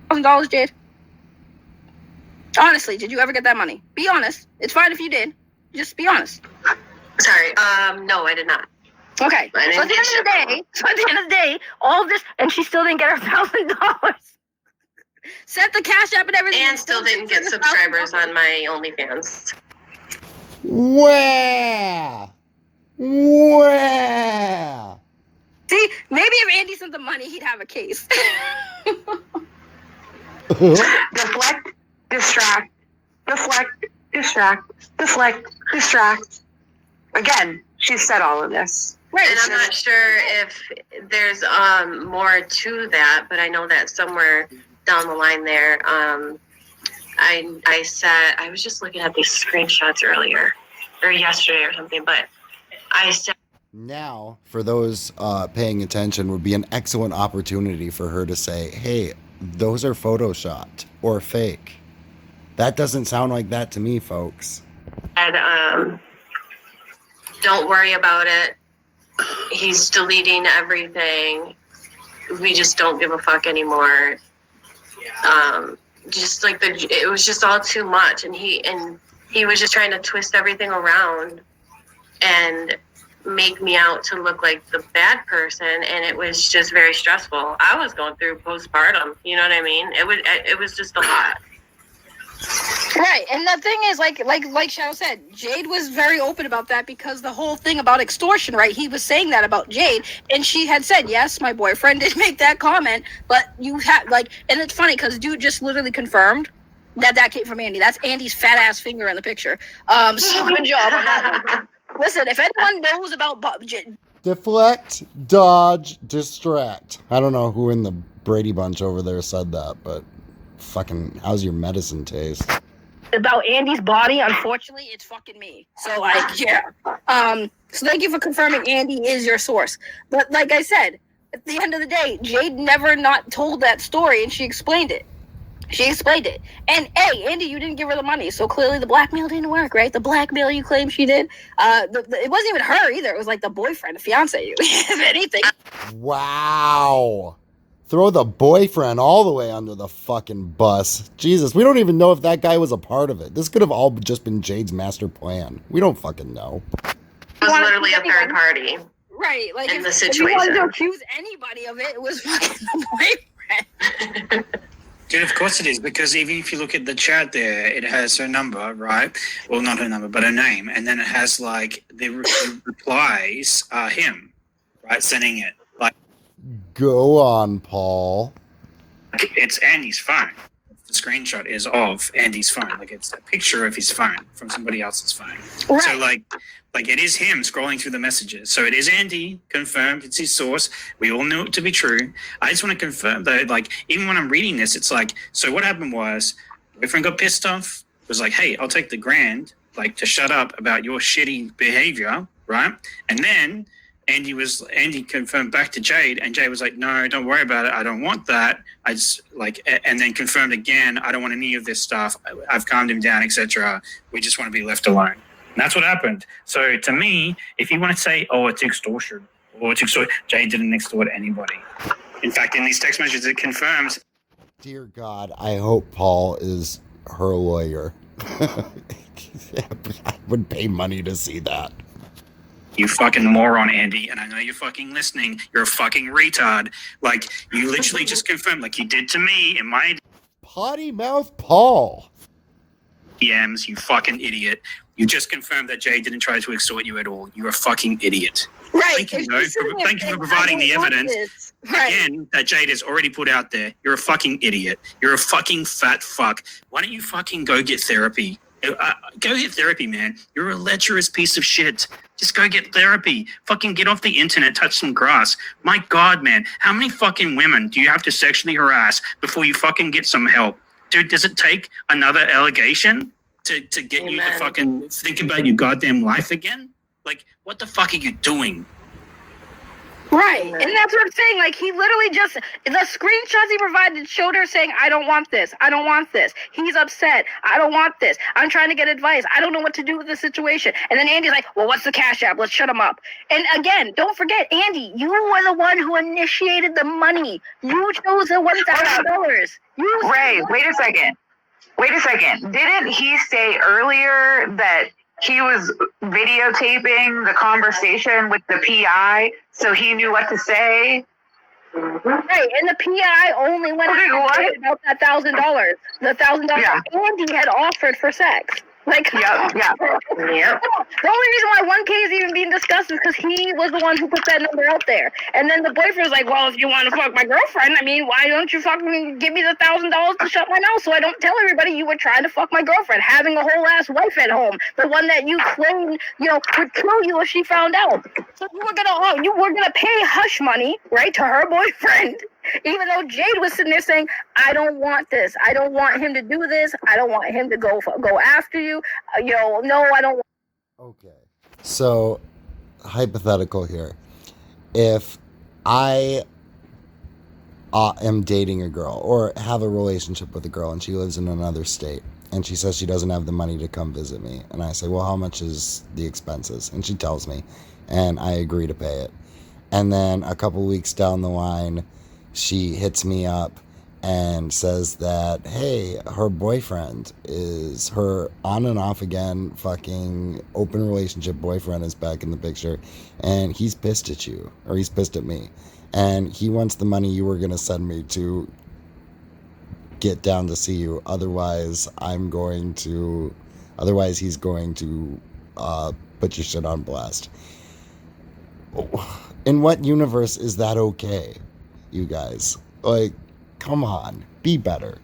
$1,000, Jade. Honestly, did you ever get that money? Be honest. It's fine if you did. Just be honest. Sorry. No, I did not. Okay. So at the end of the day, all of this, and she still didn't get her $1,000. Set the Cash App and everything. And still didn't get subscribers on my OnlyFans. Where? See, maybe if Andy sent the money, he'd have a case. Deflect, distract, deflect, distract, deflect, distract. Again, she said all of this. Right. And I'm not sure if there's more to that, but I know that somewhere down the line there, I said, I was just looking at these screenshots earlier or yesterday or something, but I said, Now, for those paying attention, would be an excellent opportunity for her to say, hey, those are photoshopped or fake. That doesn't sound like that to me, folks. don't worry about it. He's deleting everything. We just don't give a fuck anymore. Just like it was just all too much, and he was just trying to twist everything around and make me out to look like the bad person, and it was just very stressful. I was going through postpartum, you know what I mean? It was just a lot. Right, and the thing is, like Shadow said, Jade was very open about that because the whole thing about extortion, right? He was saying that about Jade, and she had said, yes, my boyfriend did make that comment, but you had and it's funny because dude just literally confirmed that came from Andy. That's Andy's fat ass finger in the picture. So good job on that one. Listen, if anyone knows about Deflect, dodge, distract. I don't know who in the Brady Bunch over there said that, but fucking, how's your medicine taste? About Andy's body, unfortunately, it's fucking me. So yeah. So thank you for confirming Andy is your source. But like I said, at the end of the day, Jade never not told that story, and she explained it. And hey, Andy, you didn't give her the money, so clearly the blackmail didn't work, right? The blackmail you claim she did. It wasn't even her either. It was like the boyfriend, the fiance. If anything. Wow. Throw the boyfriend all the way under the fucking bus. Jesus, we don't even know if that guy was a part of it. This could have all just been Jade's master plan. We don't fucking know. It was literally a third party. Right, like in the if you wanted to situation. accuse anybody of it, it was fucking the boyfriend. Dude, of course it is, because even if you look at the chat there, it has her number, right? Well, not her number, but her name. And then it has, like, the replies are him, right, sending it. Like, Go on, Paul. it's Andy's phone. The screenshot is of Andy's phone. Like, it's a picture of his phone from somebody else's phone. Right. So, like it is him scrolling through the messages. So it is Andy, confirmed. It's his source. We all knew it to be true. I just want to confirm, though, like, even when I'm reading this, it's like, so what happened was, boyfriend got pissed off, was like, hey, I'll take the grand, like, to shut up about your shitty behavior, right? And then Andy confirmed back to Jade, and Jade was like, no, don't worry about it. I don't want that. I just, like, and then confirmed again, I don't want any of this stuff. I've calmed him down, etc. We just want to be left alone. And that's what happened. So to me, if you want to say, oh, it's extortion, or it's extortion, Jade didn't extort anybody. In fact, in these text messages, it confirms. Dear God, I hope Paul is her lawyer. I would pay money to see that. You fucking moron, Andy, and I know you're fucking listening. You're a fucking retard. Like, you literally just confirmed, like you did to me in my Potty mouth Paul. DMs, you fucking idiot. You just confirmed that Jay didn't try to extort you at all. You're a fucking idiot. Right. Thank you, though, thank you for providing the evidence. Right. Again, that Jade has already put out there. You're a fucking idiot. You're a fucking fat fuck. Why don't you fucking go get therapy? Go get therapy, man. You're a lecherous piece of shit. Just go get therapy. Fucking get off the internet, touch some grass. My God, man. How many fucking women do you have to sexually harass before you fucking get some help? Dude, does it take another allegation to get you to fucking think about your goddamn life again? Like, what the fuck are you doing? Right, and that's what I'm saying. Like, he literally just, the screenshots he provided showed her saying, I don't want this. I don't want this. He's upset. I don't want this. I'm trying to get advice. I don't know what to do with this situation. And then Andy's like, well, what's the Cash App? Let's shut him up. And again, don't forget, Andy, you were the one who initiated the money. You chose the $1,000. Ray, wait a second. Didn't he say earlier that he was videotaping the conversation with the PI, so he knew what to say? Right, and the PI only went about that $1,000. The $1,000 Andy had offered for sex. Like, yeah. The only reason why 1K is even being discussed is because he was the one who put that number out there. And then the boyfriend's like, well, if you want to fuck my girlfriend, I mean, why don't you fucking give me the $1,000 to shut my mouth so I don't tell everybody you were trying to fuck my girlfriend, having a whole ass wife at home, the one that you claimed, would kill you if she found out. So you were gonna pay hush money, right, to her boyfriend, Even though Jade was sitting there saying, I don't want this. I don't want him to do this. I don't want him to go after you. No, I don't want. Okay. So, hypothetical here. If I am dating a girl or have a relationship with a girl and she lives in another state and she says she doesn't have the money to come visit me, and I say, well, how much is the expenses? And she tells me, and I agree to pay it. And then a couple weeks down the line, she hits me up and says that, hey, her boyfriend is her on and off again fucking open relationship boyfriend is back in the picture, and he's pissed at you, or he's pissed at me, and he wants the money you were going to send me to get down to see you. Otherwise he's going to put your shit on blast. In what universe is that okay, you guys? Like, come on, be better.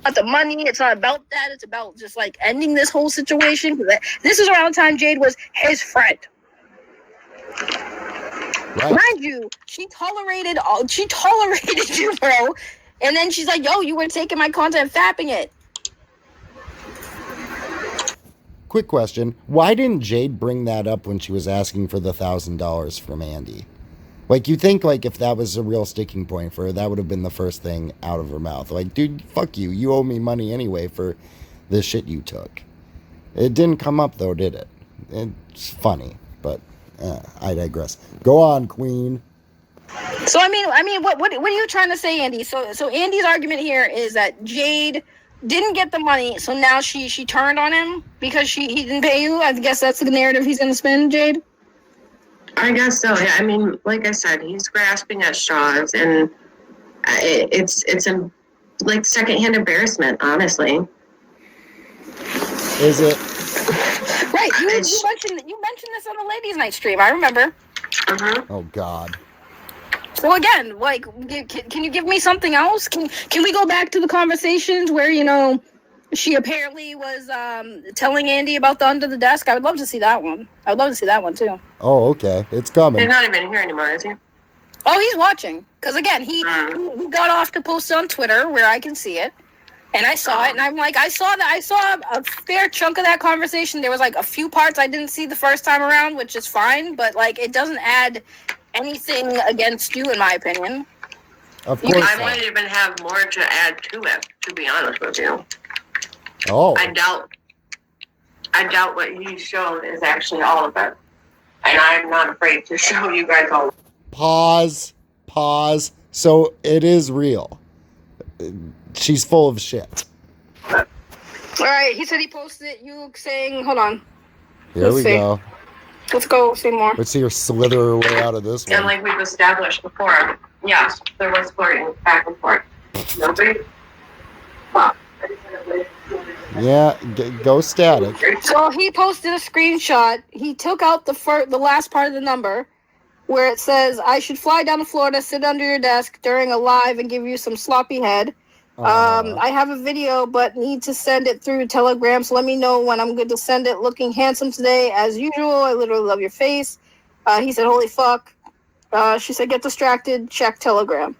Not the money. It's not about that. It's about just like ending this whole situation. This is around the time Jade was his friend. Right. Mind you, she tolerated you, bro. And then she's like, yo, you were taking my content, fapping it. Quick question. Why didn't Jade bring that up when she was asking for the $1,000 from Andy? Like, you think, like, if that was a real sticking point for her, that would have been the first thing out of her mouth. Like, dude, fuck you. You owe me money anyway for the shit you took. It didn't come up, though, did it? It's funny, but I digress. Go on, Queen. So, I mean, what are you trying to say, Andy? So Andy's argument here is that Jade didn't get the money, so now she turned on him because he didn't pay you. I guess that's the narrative he's going to spin, Jade. I guess so. Yeah, I mean, like I said, he's grasping at straws, and it's like secondhand embarrassment, honestly. Is it? Right. You mentioned this on the ladies' night stream. I remember. Uh-huh. Oh God. So again, like, can you give me something else? Can we go back to the conversations where she apparently was telling Andy about the under the desk? I would love to see that one. I would love to see that one too. Oh, okay. It's coming. He's not even here anymore, is he? Oh, he's watching. Because again, he got off to post it on Twitter where I can see it. And I saw it, and I'm like, I saw a fair chunk of that conversation. There was like a few parts I didn't see the first time around, which is fine, but like it doesn't add anything against you, in my opinion. Of course. I might even have more to add to it, to be honest with you. Oh. I doubt what he's shown is actually all of it. And I'm not afraid to show you guys all. Pause. So it is real. She's full of shit. All right, he said he posted you saying, hold on. Here we go. Let's go see more. Let's see her slither her way out of this one. And like we've established before, yes, there was flirting back and forth. Nobody. Yeah, go static. So he posted a screenshot. He took out the last part of the number where it says, I should fly down to Florida, sit under your desk during a live and give you some sloppy head. I have a video, but need to send it through Telegram, so let me know when I'm good to send it. Looking handsome today, as usual. I literally love your face. He said, holy fuck. She said, get distracted, check Telegram.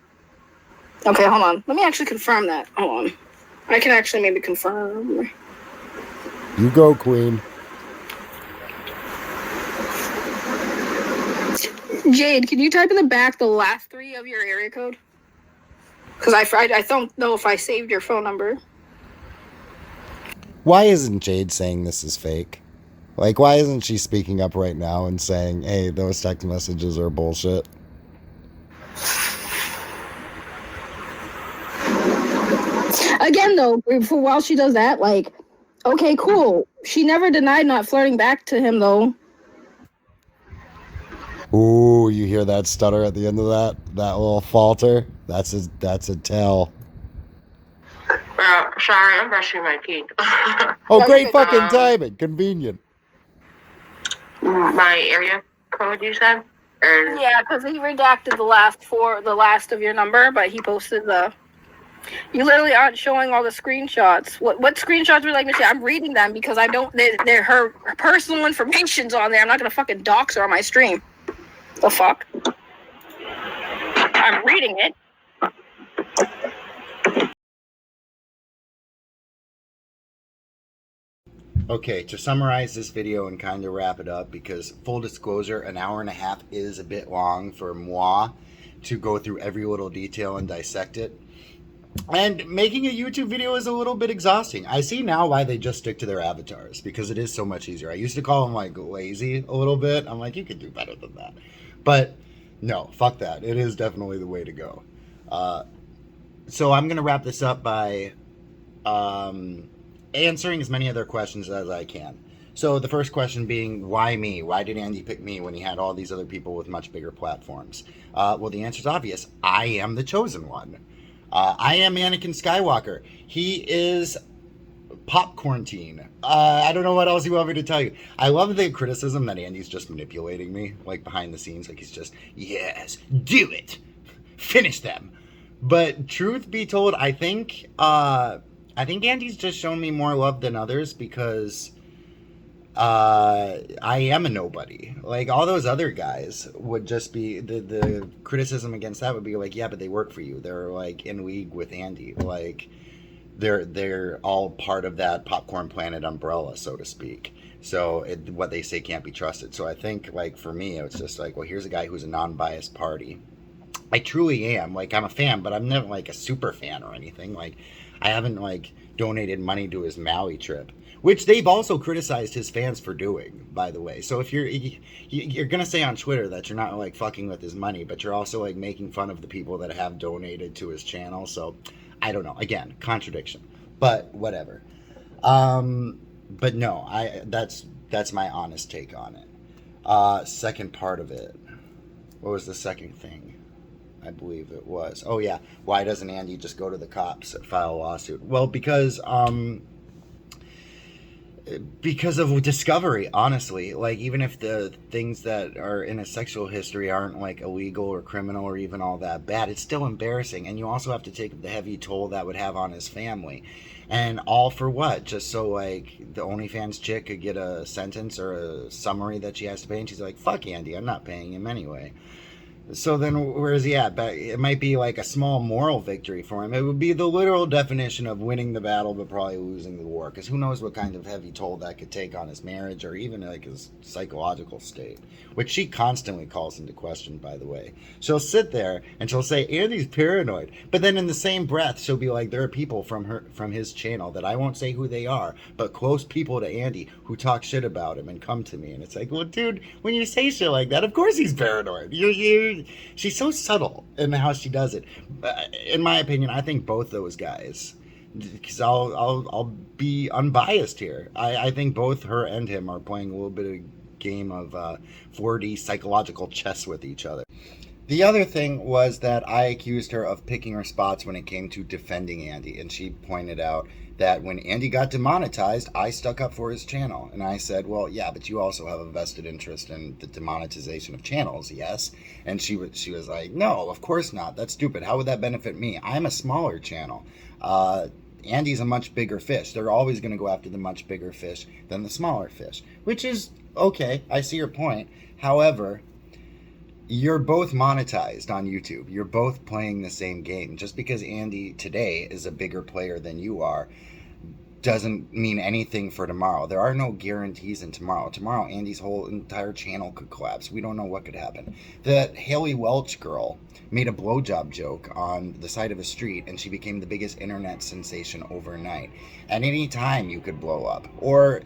Okay, hold on. Let me actually confirm that. Hold on. I can actually maybe confirm. You go, Queen. Jade, can you type in the back the last 3 of your area code? Because I don't know if I saved your phone number. Why isn't Jade saying this is fake? Like, why isn't she speaking up right now and saying, hey, those text messages are bullshit? Again, though, while she does that, like, okay, cool. She never denied not flirting back to him, though. Ooh, you hear that stutter at the end of that? That little falter? That's a tell. Sorry, I'm brushing my teeth. Oh, great fucking timing. Convenient. My area code, you said? Yeah, because he redacted the last of your number, but he posted the... You literally aren't showing all the screenshots. What screenshots would you like me to see? I'm reading them because I don't... They're her personal information's on there. I'm not going to fucking dox her on my stream. The fuck? I'm reading it. Okay, to summarize this video and kind of wrap it up, because full disclosure, an hour and a half is a bit long for moi to go through every little detail and dissect it. And making a YouTube video is a little bit exhausting. I see now why they just stick to their avatars, because it is so much easier. I used to call them like lazy a little bit. I'm like, you could do better than that. But no, fuck that. It is definitely the way to go. So I'm going to wrap this up by answering as many other questions as I can. So the first question being, why me? Why did Andy pick me when he had all these other people with much bigger platforms? Well, the answer is obvious. I am the chosen one. I am Anakin Skywalker. He is Popcorn-tine. I don't know what else you want me to tell you. I love the criticism that Andy's just manipulating me, like behind the scenes. Like he's just, yes, do it. Finish them. But truth be told, I think Andy's just shown me more love than others because I am a nobody. Like all those other guys would just be the criticism against that would be like, yeah, but they work for you. They're like in league with Andy. Like they're all part of that Popcorn Planet umbrella, so to speak. So what they say can't be trusted. So I think like for me, it's just like, well, here's a guy who's a non-biased party. I truly am. Like I'm a fan, but I'm never like a super fan or anything. Like I haven't like donated money to his Maui trip, which they've also criticized his fans for doing, by the way. So if you're gonna say on Twitter that you're not like fucking with his money, but you're also like making fun of the people that have donated to his channel. So I don't know. Again, contradiction, but whatever. But no, that's my honest take on it. Second part of it. What was the second thing? I believe it was. Oh yeah. Why doesn't Andy just go to the cops and file a lawsuit? Well, because of discovery, honestly. Like even if the things that are in a sexual history aren't like illegal or criminal or even all that bad, it's still embarrassing. And you also have to take the heavy toll that would have on his family. And all for what? Just so like the OnlyFans chick could get a sentence or a summary that she has to pay, and she's like, fuck Andy, I'm not paying him anyway. So then where is he at? But it might be like a small moral victory for him. It would be the literal definition of winning the battle but probably losing the war, because who knows what kind of heavy toll that could take on his marriage or even like his psychological state, which she constantly calls into question, by the way. She'll sit there and she'll say Andy's paranoid, but then in the same breath she'll be like, there are people from his channel that I won't say who they are, but close people to Andy who talk shit about him and come to me, and it's like, well dude, when you say shit like that, of course he's paranoid. She's so subtle in how she does it. In my opinion, I think both those guys, because I'll be unbiased here. I think both her and him are playing a little bit of game of 4D psychological chess with each other. The other thing was that I accused her of picking her spots when it came to defending Andy, and she pointed out that when Andy got demonetized, I stuck up for his channel. And I said, well, yeah, but you also have a vested interest in the demonetization of channels, yes? And she was like, no, of course not. That's stupid. How would that benefit me? I'm a smaller channel. Andy's a much bigger fish. They're always going to go after the much bigger fish than the smaller fish, which is okay. I see your point. However, you're both monetized on YouTube. You're both playing the same game. Just because Andy today is a bigger player than you are doesn't mean anything for tomorrow. There are no guarantees in tomorrow. Tomorrow, Andy's whole entire channel could collapse. We don't know what could happen. That Haley Welch girl made a blowjob joke on the side of a street, and she became the biggest internet sensation overnight. At any time, you could blow up. Or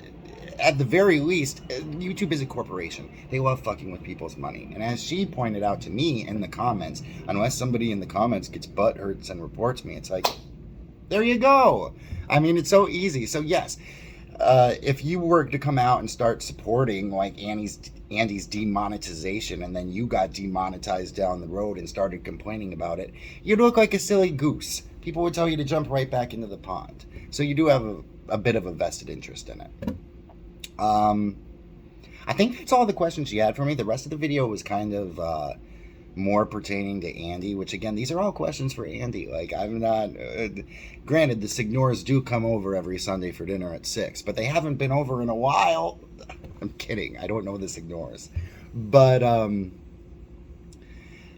at the very least, YouTube is a corporation. They love fucking with people's money. And as she pointed out to me in the comments, unless somebody in the comments gets butthurts and reports me, it's like, there you go. I mean, it's so easy. So yes, if you were to come out and start supporting like Andy's demonetization, and then you got demonetized down the road and started complaining about it, you'd look like a silly goose. People would tell you to jump right back into the pond. So you do have a bit of a vested interest in it. I think that's all the questions she had for me. The rest of the video was kind of more pertaining to Andy, which again, these are all questions for Andy. Like, I'm not, granted, the Signores do come over every Sunday for dinner at 6, but they haven't been over in a while. I'm kidding. I don't know the Signores. But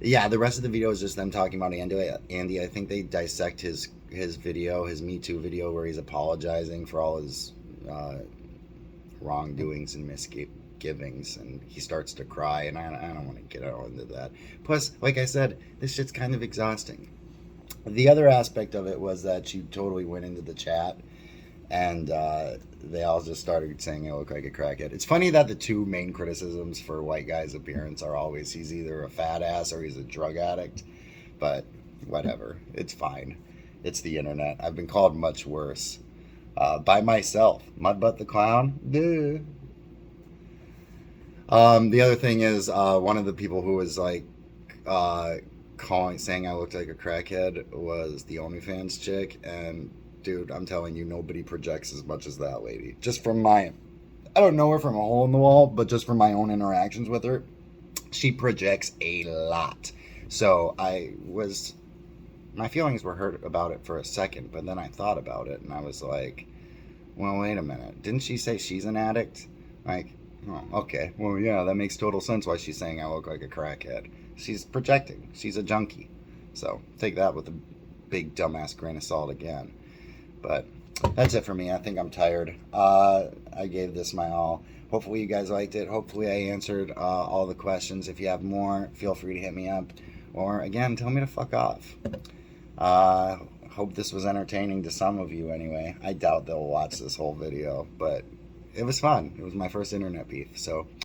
Yeah, the rest of the video is just them talking about Andy. I think they dissect his video, his Me Too video, where he's apologizing for all his wrongdoings and misgivings, and he starts to cry, and I don't want to get out into that. Plus, like I said, this shit's kind of exhausting. The other aspect of it was that she totally went into the chat, and they all just started saying I look like a crackhead. It's funny that the two main criticisms for white guy's appearance are always he's either a fat ass or he's a drug addict, but whatever, it's fine. It's the internet. I've been called much worse. By myself. Mudbutt the Clown? Duh. The other thing is, one of the people who was like saying I looked like a crackhead was the OnlyFans chick, and dude, I'm telling you, nobody projects as much as that lady. Just from I don't know her from a hole in the wall, but just from my own interactions with her, she projects a lot. So my feelings were hurt about it for a second, but then I thought about it and I was like, well, wait a minute. Didn't she say she's an addict? Like, oh, okay. Well, yeah, that makes total sense why she's saying I look like a crackhead. She's projecting. She's a junkie. So take that with a big dumbass grain of salt again. But that's it for me. I think I'm tired. I gave this my all. Hopefully you guys liked it. Hopefully I answered all the questions. If you have more, feel free to hit me up. Or again, tell me to fuck off. Hope this was entertaining to some of you anyway. I doubt they'll watch this whole video, but it was fun. It was my first internet beef, so